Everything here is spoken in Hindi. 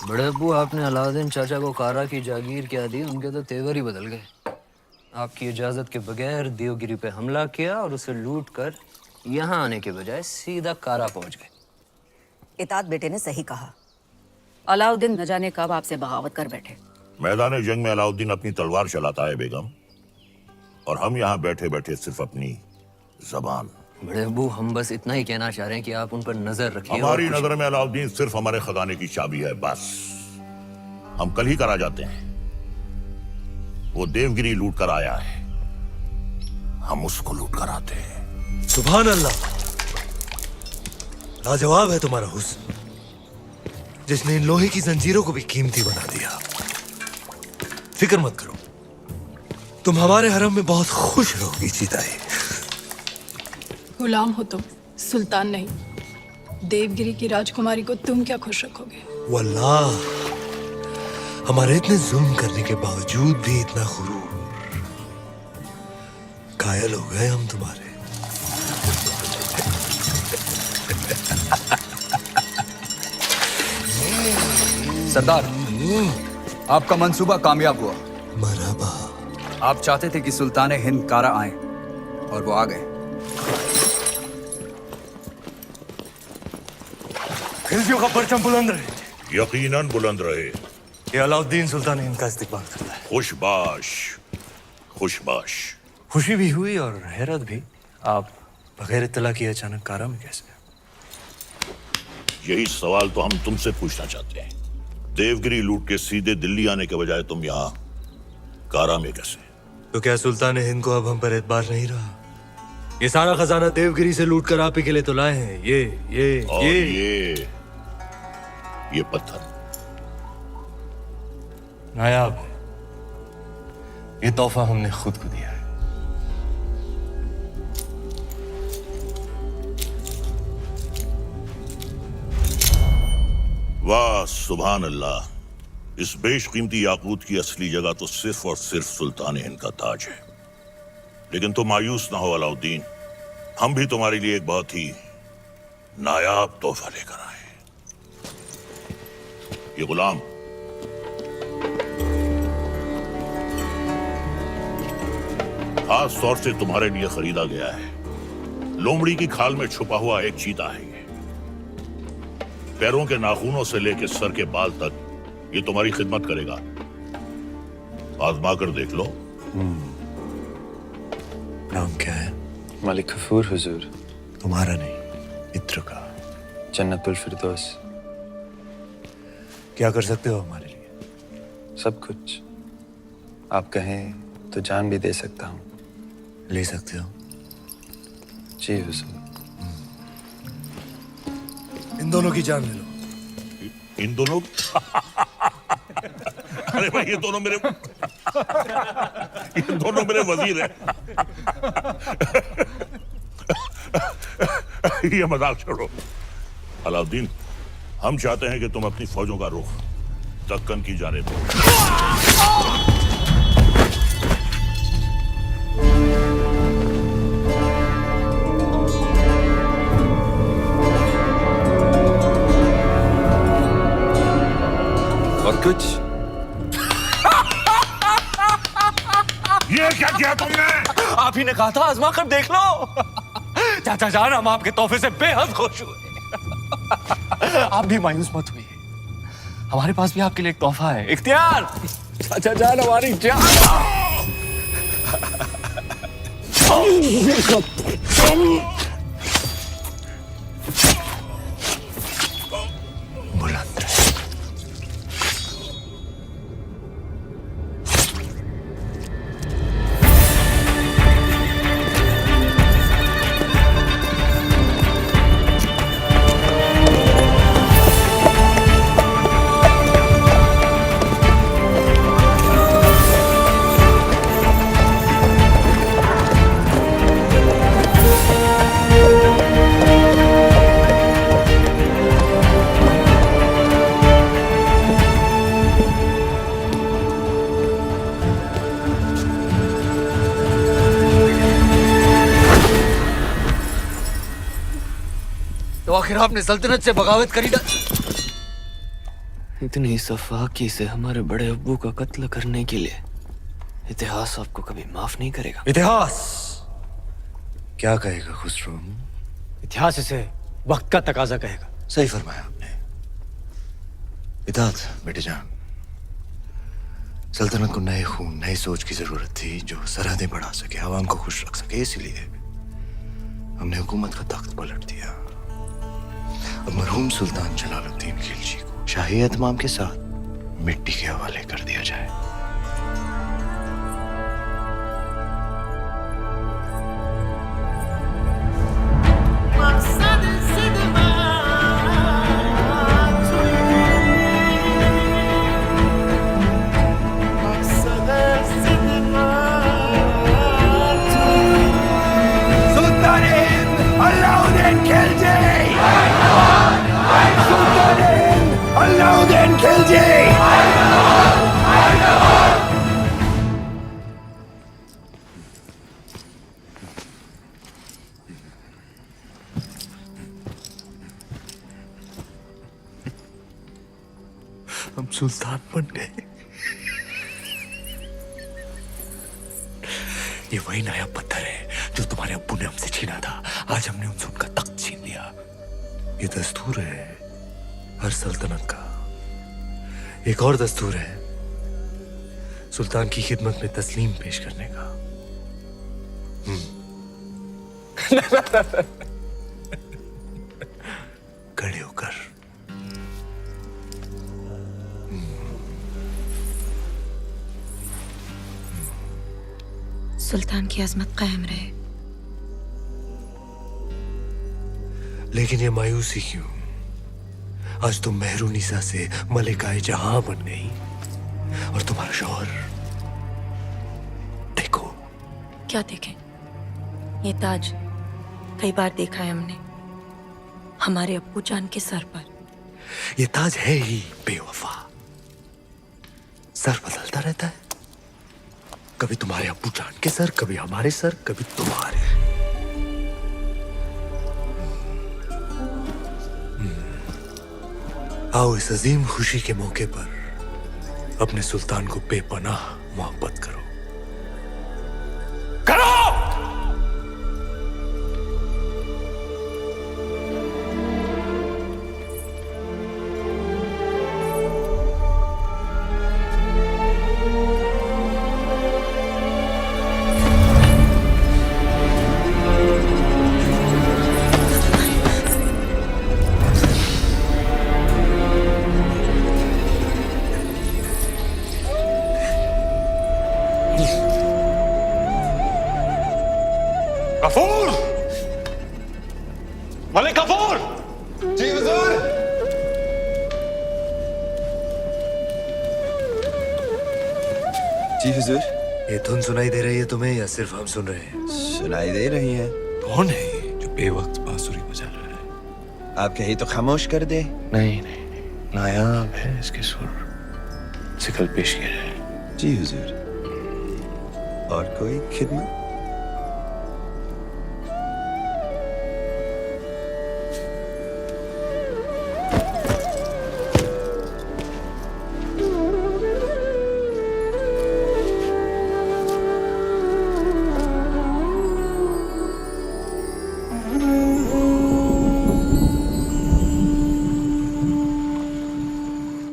बड़े अब्बू, आपने अलाउद्दीन चाचा को कारा की जागीर क्या दी, उनके तो तेवर ही बदल गए। आपकी इजाजत के बगैर देवगिरी पे हमला किया और उसे लूट कर यहाँ आने के बजाय सीधा कारा पहुंच गए। इतात बेटे ने सही कहा। अलाउद्दीन न जाने कब आपसे बगावत कर बैठे। मैदान जंग में अलाउद्दीन अपनी तलवार चलाता है बेगम, और हम यहाँ बैठे बैठे सिर्फ अपनी जबान। बड़े अब्बू, हम बस इतना ही कहना चाह रहे हैं कि आप उन पर नजर रखिए। हमारी नजर में अलाउद्दीन सिर्फ हमारे खजाने की चाबी है, बस। हम कल ही करा जाते हैं। वो देवगिरी लूट कर आया है, हम उसको लूट कर आते हैं। सुभान अल्लाह, लाजवाब है तुम्हारा हुस्न, जिसने इन लोहे की जंजीरों को भी कीमती बना दिया। फिक्र मत करो, तुम हमारे हरम में बहुत खुश रहोगी सीताई। गुलाम हो तुम, सुल्तान नहीं। देवगिरी की राजकुमारी को तुम क्या खुश रखोगे? वल्लाह, हमारे इतने जुल्म करने के बावजूद भी इतना गुरूर। कायल हो गए हम तुम्हारे। सरदार, आपका मंसूबा कामयाब हुआ। मरहबा। आप चाहते थे कि सुल्तान हिंद कारा आए, और वो आ गए। खिलजियों का परचम बुलंद रहे। यकीनन बुलंद रहे। ये अलाउद्दीन सुल्तान हिंद का इस्तिकबाल करता है। खुशबाश, खुशबाश। खुशी भी हुई और हैरत भी। आप बगैर इत्तला किए अचानक कारा में कैसे? यही सवाल तो हम तुमसे पूछना चाहते हैं। देवगिरी लूट के सीधे दिल्ली आने के बजाय तुम यहाँ कारा में कैसे? तो क्या सुल्तान हिंद को अब हम पर एतबार नहीं रहा? ये सारा खजाना देवगिरी से लूट कर आप ही के लिए तो लाए हैं। ये पत्थर नायाब है। ये तोहफा हमने खुद को दिया है। वाह सुभान अल्लाह, इस बेशकीमती याकूत की असली जगह तो सिर्फ और सिर्फ सुल्तान हिंद का ताज है। लेकिन तुम मायूस ना हो अलाउद्दीन, हम भी तुम्हारे लिए एक बहुत ही नायाब तोहफा लेकर आए। ये गुलाम खास तौर से तुम्हारे लिए खरीदा गया है। लोमड़ी की खाल में छुपा हुआ एक चीता है ये। पैरों के नाखूनों से लेकर सर के बाल तक ये तुम्हारी खिदमत करेगा। आजमा कर देख लो। नाम क्या है? मलिक गफूर हुजूर। तुम्हारा नहीं, मित्र का। जन्नतुल फिरदौस। क्या कर सकते हो हमारे लिए? सब कुछ। आप कहें तो जान भी दे सकता हूँ। ले सकते हो? जी हुजूर। इन दोनों की जान ले लो। इन दोनों अरे भाई, ये दोनों मेरे वजीर हैं। ये मजाक छोड़ो अलाउद्दीन, हम चाहते हैं कि तुम अपनी फौजों का रुख दक्कन की जानिब दो। और कुछ ये क्या किया तुमने? आप ही ने कहा था आजमा कर देख लो। चाचा जान, हम आपके तोहफे से बेहद खुश हुए। आप भी मायूस मत हुई, हमारे पास भी आपके लिए एक तोहफा है। इख्तियार, चाचा जान हमारी जान। बुलंद रहे। तो आखिर आपने सल्तनत से बगावत करी इतनी सफाकी से हमारे बड़े अब्बू का कत्ल करने के लिए इतिहास आपको कभी माफ नहीं करेगा। इतिहास क्या कहेगा खुसरो? इतिहास इसे वक्त का तकाजा कहेगा। सही फरमाया आपने। इताद बेटे जान, सल्तनत को नए खून नई सोच की जरूरत थी जो सरहदें बढ़ा सके, आवाम को खुश रख सके। इसलिए हमने हुकूमत का तख्त पलट दिया। अब मरहूम सुल्तान जलालुद्दीन खिलजी को शाही एहतमाम के साथ मिट्टी के हवाले कर दिया जाए। हम सुल्तान बन गए। ये वही नया पत्थर है जो तुम्हारे अब्बू ने हमसे छीना था। आज हमने उनसे उनका तख्त छीन लिया। ये दस्तूर है हर सल्तनत का। एक और दस्तूर है सुल्तान की खिदमत में तस्लीम पेश करने का। खड़े होकर सुल्तान की अजमत कायम रहे। लेकिन ये मायूसी क्यों? आज तुम मेहरुनिसा से मलिकाए जहां बन गई और तुम्हारा शौहर देखो। क्या देखें? ये ताज कई बार देखा है हमने हमारे अब्बू जान के सर पर। ये ताज है ही बेवफा। सर बदलता रहता है, कभी तुम्हारे अब्बू जान के सर, कभी हमारे सर, कभी तुम्हारे। आओ इस अजीम खुशी के मौके पर अपने सुल्तान को बेपनाह मोहब्बत करो। गफूर! मलिक गफूर! जी हुजूर। जी हुजूर। ये धुन सुनाई दे रही है तुम्हें या सिर्फ हम सुन रहे हैं? सुनाई दे रही है। कौन है ये जो बेवक्त बांसुरी बजा रहा है? आप कहीं तो खामोश कर दे। नहीं नहीं नहीं, नायाब है इसके सुर। इसे कल पेश किया जाए। जी हुजूर। और कोई खिदमत?